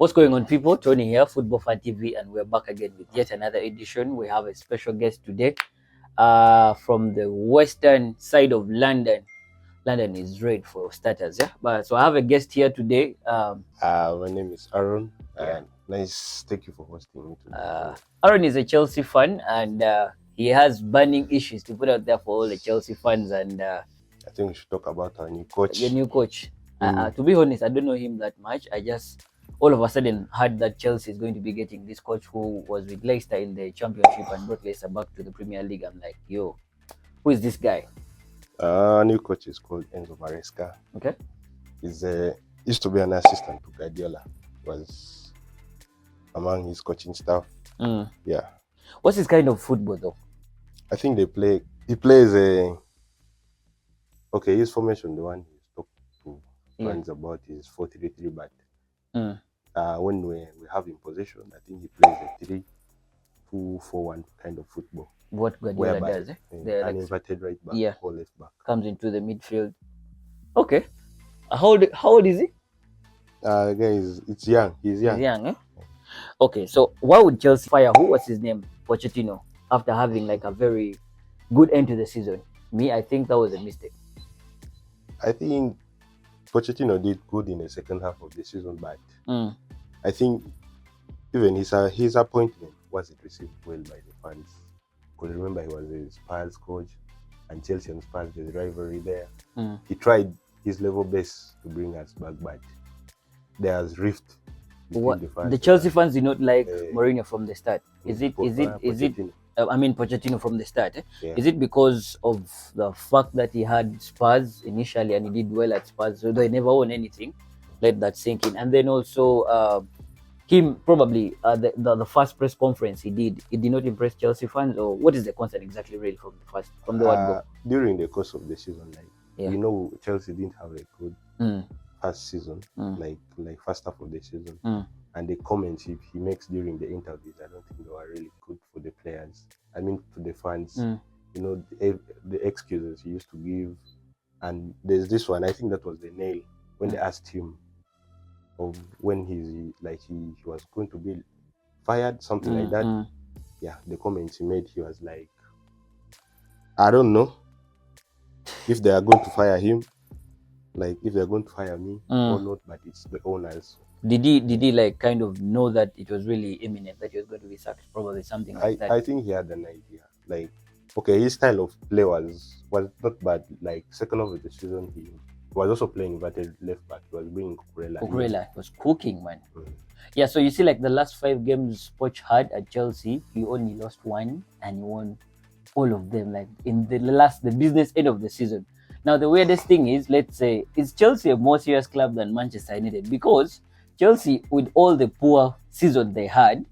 What's going on, people? Tony here, Football Fan TV, and we're back again with yet another edition. We have a special guest today from the western side of London. London is red for starters, yeah. But so I have a guest here today. My name is Aaron, Yeah. and nice. Thank you for hosting me today. Aaron is a Chelsea fan, and he has burning issues to put out there for all the Chelsea fans and I think we should talk about our new coach. your new coach. To be honest, I don't know him that much. I just all of a sudden heard that Chelsea is going to be getting this coach who was with Leicester in the Championship and brought Leicester back to the Premier League. I'm like, yo, who is this guy? Our new coach is called Enzo Maresca. Okay. He's used to be an assistant to Guardiola. Was among his coaching staff. Yeah, What's his kind of football though? I think they play. He plays a. Okay, his formation, the one he's talked to fans about, is 4-3-3. But when we have in possession, I think he plays a 3-2-4-1 kind of football. What Guardiola Whereby does, an inverted right back or left back. comes into the midfield. Okay. How old is he? Guys, it's young. He's young. He's young, eh? Okay, so why would Chelsea fire who was his name? Pochettino, after having like a very good end to the season. Me, I think that was a mistake. I think Pochettino did good in the second half of the season, but I think even his appointment wasn't received well by the fans. Because remember, he was a Spurs coach, and Chelsea and Spurs, there's a rivalry there. He tried his level best to bring us back, but there's rift between the fans. The Chelsea fans did not like Mourinho from the start. Pochettino. Pochettino from the start. Yeah. Is it because of the fact that he had Spurs initially and he did well at Spurs, although he never won anything? Let that sink in. And then also him probably the first press conference he did not impress Chelsea fans, or what is the concern exactly really from the word go? During the course of the season, Chelsea didn't have a good first season, like first half of the season. And the comments he makes during the interviews, I don't think they were really good for the players. I mean, to the fans. You know, the excuses he used to give. And there's this one, I think that was the nail, when they asked him of when he was going to be fired, something like that. Yeah, the comments he made, he was like, I don't know if they are going to fire him, like if they're going to fire me or not, but it's the owners. Did he like kind of know that it was really imminent that he was going to be sacked? Probably something like that. I think he had an idea. Like, okay, his style of play was not bad. Like second half of the season, he was also playing inverted left back. He was bringing Cucurella. Cucurella was cooking, man. Yeah, so you see, like the last 5 games Poch had at Chelsea, he only lost 1 and he won all of them. Like in the business end of the season. Now the weirdest thing is, let's say, is Chelsea a more serious club than Manchester United? Because Chelsea, with all the poor season they had,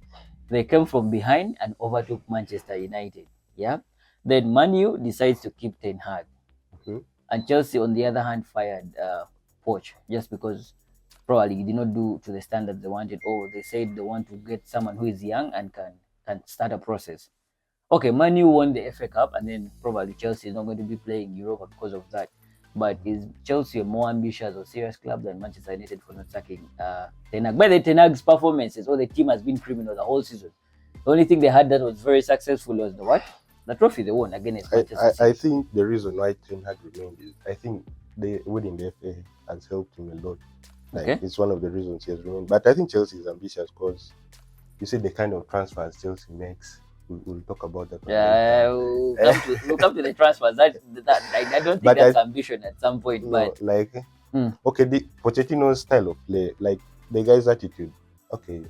they came from behind and overtook Manchester United. Yeah. Then Man U decides to keep Ten Hag. And Chelsea, on the other hand, fired Poch just because probably he did not do to the standards they wanted. Or they said they want to get someone who is young and can start a process. Okay, Man U won the FA Cup, and then probably Chelsea is not going to be playing Europa because of that. But is Chelsea a more ambitious or serious club than Manchester United for not sacking Ten Hag? By the Ten Hag's performances, the team has been criminal the whole season. The only thing they had that was very successful was the trophy they won against Manchester City. I think the reason why Ten Hag remained is I think they winning the FA has helped him a lot. It's one of the reasons he has remained. But I think Chelsea is ambitious because you see the kind of transfers Chelsea makes. We'll talk about that. Yeah, we'll come to the transfers. I don't think that's ambition at some point. No, but okay, the Pochettino's style of play, like the guy's attitude. Okay,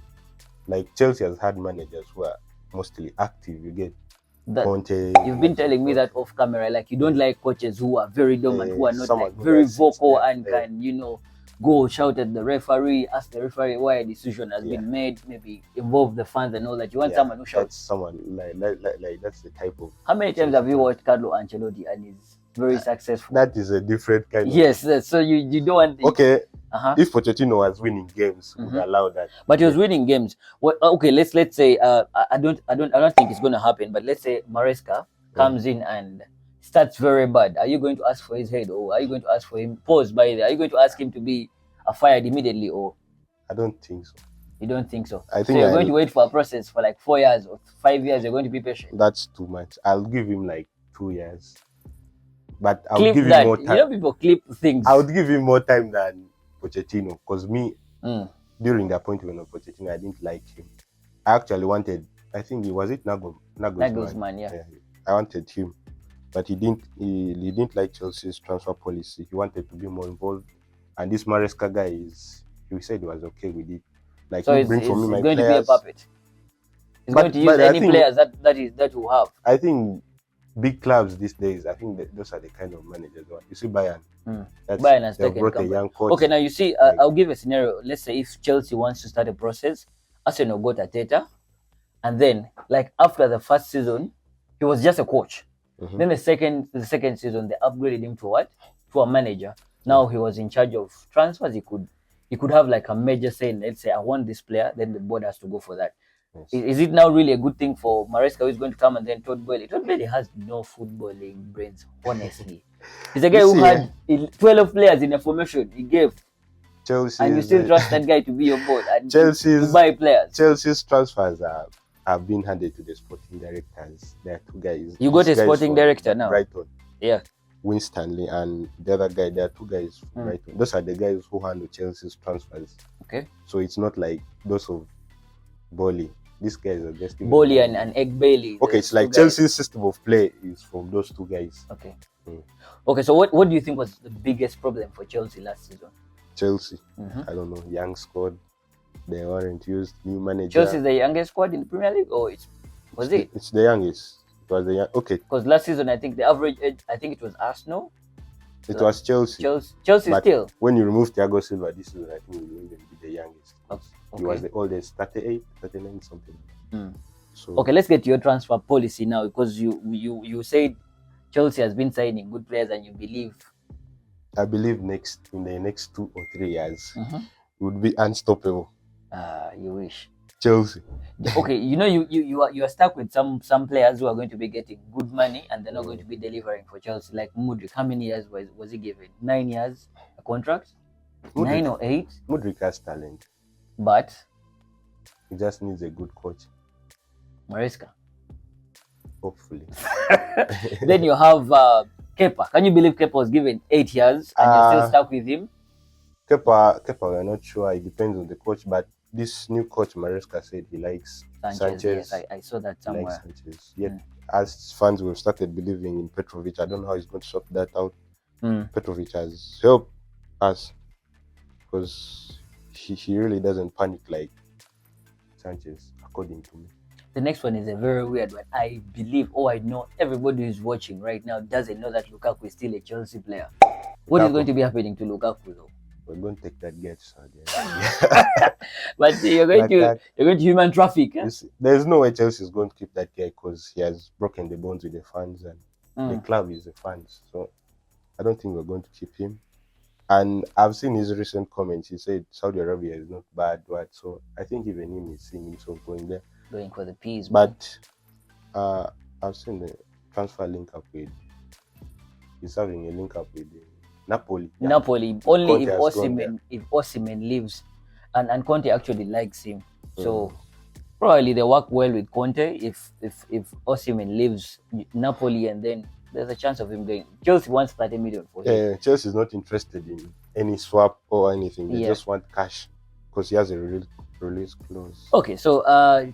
like Chelsea has had managers who are mostly active. You get Conte. You've been telling me that off camera, like you don't like coaches who are very dominant, who are not like very vocal and can go shout at the referee, ask the referee why a decision has been made, maybe involve the fans and all that. You want someone who shouts. Someone like that's the type of. How many times have you watched Carlo Ancelotti and he's very successful? That is a different kind. Yes, so you don't want. Okay. If Pochettino was winning games, would allow that. But he was winning games. Well, okay, let's say I don't think it's going to happen. But let's say Maresca comes in and starts very bad. Are you going to ask for his head, or are you going to ask for him? Pause by there. Are you going to ask him to be fired immediately, or? I don't think so. You don't think so? I So think you're going to wait for a process for like 4 years or 5 years. You're going to be patient. That's too much. I'll give him like 2 years, but I'll Clip give him that. more time. You know, people clip things. I would give him more time than Pochettino, because me, during the appointment of Pochettino, I didn't like him. I actually wanted, I think it was Nagelsmann. Yeah. I wanted him, but he didn't like Chelsea's transfer policy. He wanted to be more involved, and this Maresca guy he said he was okay with it. Like, so he it's brings for me my going players. to be a puppet. He's going to use any players that will have. I think big clubs these days, I think those are the kind of managers. You see Bayern. Bayern has taken brought a young coach. Okay, now you see, I'll give a scenario. Let's say if Chelsea wants to start a process, Arsenal got Arteta, and then like after the first season, he was just a coach. Then the second season, they upgraded him to what? To a manager. Now he was in charge of transfers. He could have like a major say. Let's say I want this player, then the board has to go for that. Yes. Is it now really a good thing for Maresca, who is going to come, and then Todd Boehly? Todd Boehly has no footballing brains, honestly. He's a guy who had 12 players in a formation. He gave Chelsea, and you still trust that guy to be your board and to buy players. Chelsea's transfers have been handed to the sporting directors. There are two guys. You got a sporting director now? Brighton. Yeah. Winstanley and the other guy. There are two guys from Brighton. Those are the guys who handle Chelsea's transfers. Okay. So it's not like those of Boehly. These guys are just Boehly and Egg Bailey. Okay, it's like Chelsea's system of play is from those two guys. Okay. Okay, so what do you think was the biggest problem for Chelsea last season? Chelsea, I don't know, young squad. They weren't used. New manager. Chelsea is the youngest squad in the Premier League, or it's the youngest. It was the young. Okay. Because last season, I think the average age, I think it was Arsenal. It was Chelsea. Chelsea but still. When you remove Thiago Silva this season, I think he will even be the youngest. Okay. He was the oldest, 38, 39 something. So okay, let's get to your transfer policy now, because you said Chelsea has been signing good players, and you believe. I believe in the next 2 or 3 years, it would be unstoppable. You wish. Chelsea. Okay, you are stuck with some players who are going to be getting good money, and they're not going to be delivering for Chelsea. Like Mudryk, how many years was he given? 9 years a contract? Mudryk, 9 or 8? Mudryk has talent, but he just needs a good coach. Maresca. Hopefully. Then you have Kepa. Can you believe Kepa was given 8 years and you're still stuck with him? Kepa, we're not sure. It depends on the coach, but this new coach Maresca said he likes Sanchez. Yes, I saw that somewhere. He likes Sanchez. Yet, as fans, we've started believing in Petrovic. I don't know how he's going to sort that out. Petrovic has helped us because he really doesn't panic like Sanchez, according to me. The next one is a very weird one. I believe, I know everybody who's watching right now doesn't know that Lukaku is still a Chelsea player. What is going to be happening to Lukaku though? We're going to take that guy to Saudi. But you're going to human traffic. Eh? There's no way Chelsea is going to keep that guy because he has broken the bonds with the fans, and the club is the fans. So I don't think we're going to keep him. And I've seen his recent comments. He said Saudi Arabia is not bad, right? So I think even him is seeing himself going there. Going for the peas. But I've seen the transfer link up with. He's having a link up with Napoli. Yeah. Napoli only if Osimhen leaves, and Conte actually likes him. So probably they work well with Conte. If Osimhen leaves Napoli, and then there's a chance of him going. Chelsea wants 30 million for him. Yeah, Chelsea is not interested in any swap or anything. They just want cash because he has a release clause. Okay, so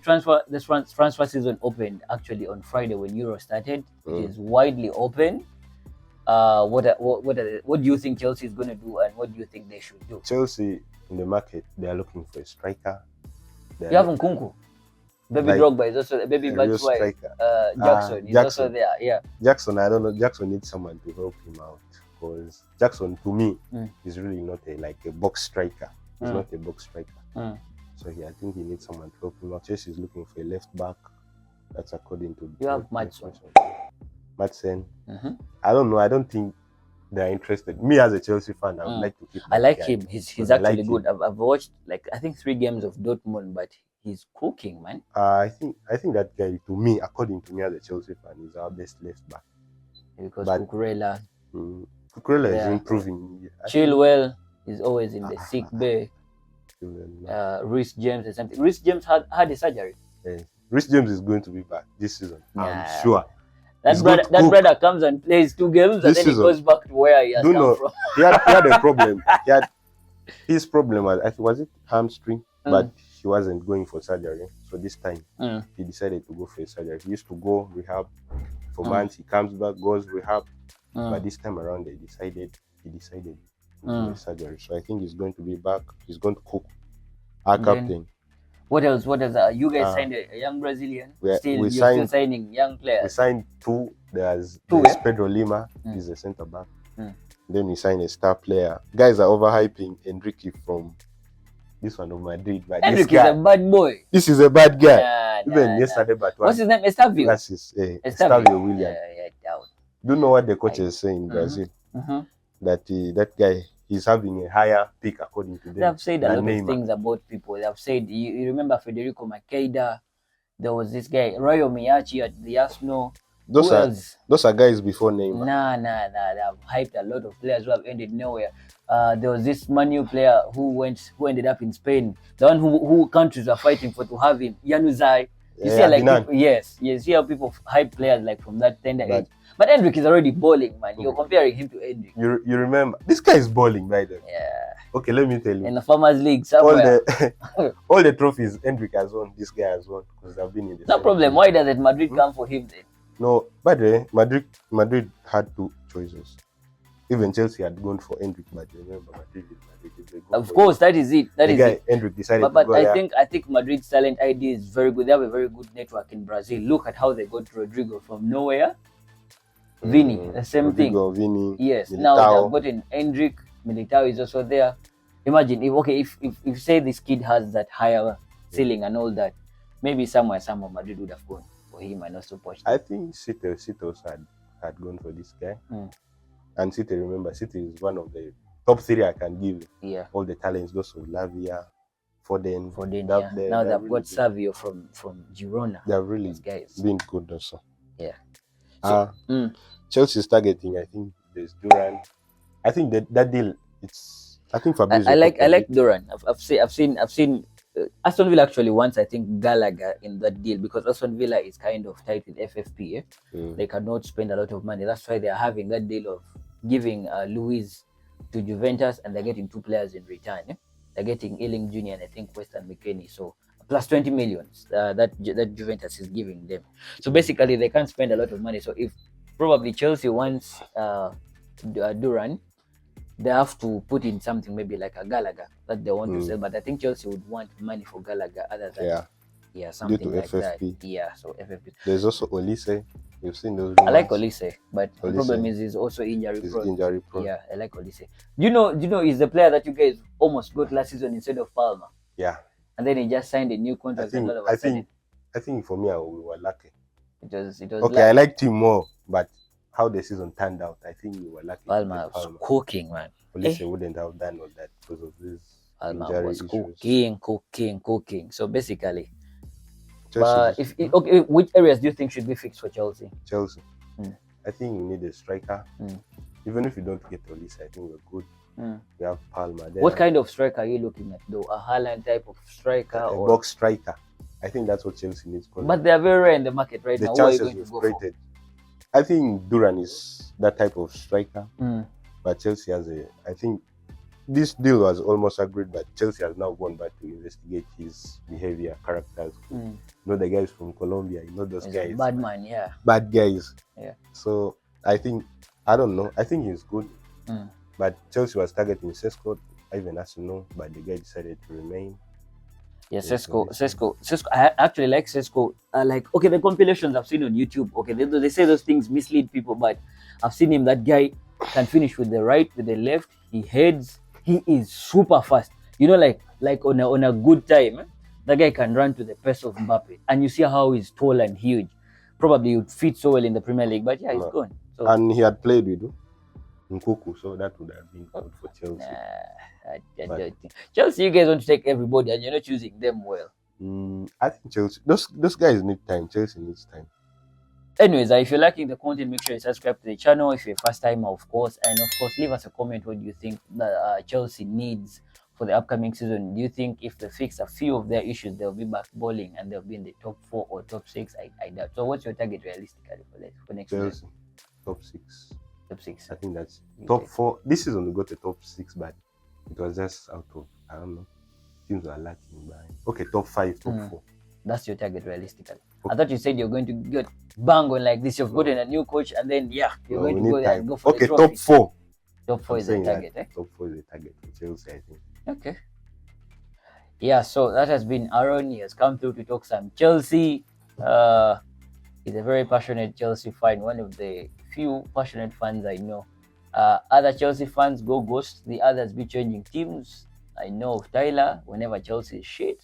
transfer season opened actually on Friday when Euro started. It is widely open. What do you think Chelsea is going to do, and what do you think they should do? Chelsea in the market, they are looking for a striker. You have Nkunku. Baby Drogba is also Baby Batshuayi. Jackson is also there. Yeah. Jackson, I don't know. Jackson needs someone to help him out because Jackson, to me, is really not a box striker. He's not a box striker. So I think he needs someone to help him out. Chelsea is looking for a left back. That's according to. You have Maatsen. I don't know. I don't think they're interested. Me as a Chelsea fan, I would like to keep. I like him. He's actually good. I've watched I think 3 games of Dortmund, but he's cooking, man. I think that guy, to me, according to me as a Chelsea fan, is our best left back. Because Cucurella is improving. Chilwell is always in the sick bay. Reece James or something. Reece James had a surgery. Yeah. Reece James is going to be back this season. I'm sure. That brother comes and plays 2 games and then he goes back to where he has come from. He had a problem. His problem was it hamstring, but he wasn't going for surgery. So this time he decided to go for a surgery. He used to go rehab for months. He comes back, goes rehab. But this time around, he decided to do a surgery. So I think he's going to be back. He's going to cook. Our captain. What else? You guys signed a young Brazilian. You're still signing young players. We signed 2. There's Pedro Lima. He's a centre back. Then we signed a star player. Guys are overhyping Enrique from this one of Madrid. But Enrique is a bad boy. This is a bad guy. Even yesterday, but what's his name? Estavio. That's Estavio William. Yeah, doubt. Do you know what the coach is saying in Brazil? That guy, he's having a higher pick according to them. They have said a lot of things about people. They have said, you remember Federico Maqueda? There was this guy, Royo Miyachi at the Arsenal. Those are guys before Neymar. Nah. They have hyped a lot of players who have ended nowhere. There was this Manu player who ended up in Spain. The one who countries are fighting for to have him, Januzaj. You see, like people, you see how people hype players like from that tender age. But Endrick is already balling, man. You're comparing him to Endrick. You remember this guy is balling, by the way. Yeah. Okay, let me tell you. In the Farmers League, somewhere. All the trophies Endrick has won, this guy has won because they've been in the. No problem. Team. Why doesn't Madrid come for him then? No, by the way, Madrid had 2 choices. Even Chelsea had gone for Endrick, but remember Madrid is of course, that is it. That is it. Endrick decided but to go I think Madrid's talent ID is very good. They have a very good network in Brazil. Look at how they got Rodrigo from nowhere. Vini, the same Rodrigo, thing. Vini, yes. Militao. Now they've gotten Endrick. Militao is also there. Imagine if say this kid has that higher ceiling and all that, maybe somewhere Madrid would have gone for him and also pushed. I think City also had gone for this guy. And City, remember, City is one of the top 3 I can give. Yeah. All the talents, those of Lavia, Foden. Now they've really got Savio from Girona. They're really been good also. Yeah. So, Chelsea is targeting, I think there's Duran. I think that deal, I think Fabrizio. I like Duran. I've seen Aston Villa actually wants, I think, Gallagher in that deal because Aston Villa is kind of tight with FFP. They cannot spend a lot of money. That's why they're having that deal of giving Luiz to Juventus and they're getting 2 players in return. They're getting Ealing Jr. and I think Weston McKennie. So plus 20 millions that Juventus is giving them. So basically they can't spend a lot of money. So if probably Chelsea wants Duran, they have to put in something maybe like a Gallagher that they want to sell. But I think Chelsea would want money for Gallagher other than something like FFP. that. Yeah, so FFP. There's also Olise. You've seen those. I like Olise, but the problem is he's also injury prone. Yeah, I like Olise. Do you know he's the player that you guys almost got last season instead of Palmer? Yeah. And then he just signed a new contract. I think for me, we were lucky. It was okay, lucky. I liked him more, but how the season turned out, I think we were lucky. Palmer was cooking, man. Police wouldn't have done all that because of this. Palmer was cooking. So basically, Chelsea which areas do you think should be fixed for Chelsea? I think we need a striker. Even if we don't get Olise, I think we're good. We have Palmer there. What kind of striker are you looking at though? A Haaland type of striker or box striker? I think that's what Chelsea needs. But they are very rare in the market right now. The chances we've created. I think Duran is that type of striker. But Chelsea has I think this deal was almost agreed, but Chelsea has now gone back to investigate his behavior, characters. You know the guys from Colombia, you know those guys. Bad man, yeah. Bad guys. Yeah. So I don't know. I think he's good. But Chelsea was targeting Sesko, even Arsenal, but the guy decided to remain. Yeah, Sesko. I actually like Sesko. Okay, the compilations I've seen on YouTube. Okay, they say those things mislead people, but I've seen him. That guy can finish with the right, with the left. He heads. He is super fast. You know, like on a good time, that guy can run to the pace of Mbappe. And you see how he's tall and huge. Probably he would fit so well in the Premier League, but yeah, he's gone. So, and he had played with Nkunku, so that would have been good for Chelsea. Chelsea, you guys want to take everybody, and you're not choosing them well. I think Chelsea, those guys need time. Chelsea needs time. Anyways, if you're liking the content, make sure you subscribe to the channel if you're a first timer, of course. And of course, leave us a comment. What do you think that Chelsea needs for the upcoming season, do you think if they fix a few of their issues, they'll be back bowling and they'll be in the top 4 or top 6? I doubt. So what's your target realistically for next season? Top 6. Top 6. I think that's top 4. This season we got the top 6, but it was just out of, I don't know, teams were lacking behind. Okay, top 5, top 4. That's your target realistically. Okay. I thought you said you're going to get bang on like this. You've gotten a new coach, and then you're going to go there and go for the trophy. Top 4. Top 4 is the target, eh? Top 4 is the target for Chelsea, I think. Okay. Yeah, so that has been Aaron. He has come through to talk some Chelsea. He's a very passionate Chelsea fan, one of the few passionate fans I know. Other Chelsea fans go ghost, the others be changing teams. I know of Tyler, whenever Chelsea is shit,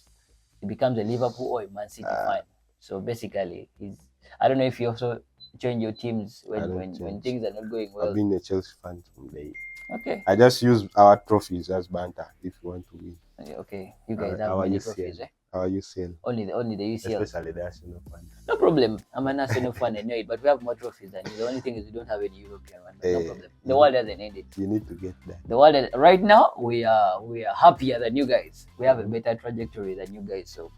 he becomes a Liverpool or a Man City fan. So basically, I don't know if you also change your teams when things are not going well. I've been a Chelsea fan from the... Okay. I just use our trophies as banter if you want to win. Okay. You guys have many trophies, eh? Our UCL. Only the UCL. Especially the Arsenal fan. No problem. I'm an Arsenal fan, I know it, but we have more trophies than you. The only thing is we don't have any European one. No problem. The world doesn't need it. You need to get that. The world right now we are happier than you guys. We have a better trajectory than you guys. So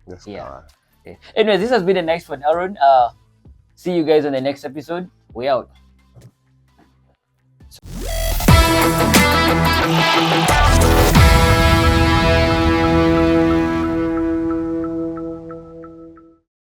that's yeah. Okay. Anyway, this has been a nice one, Aaron. See you guys on the next episode. We out.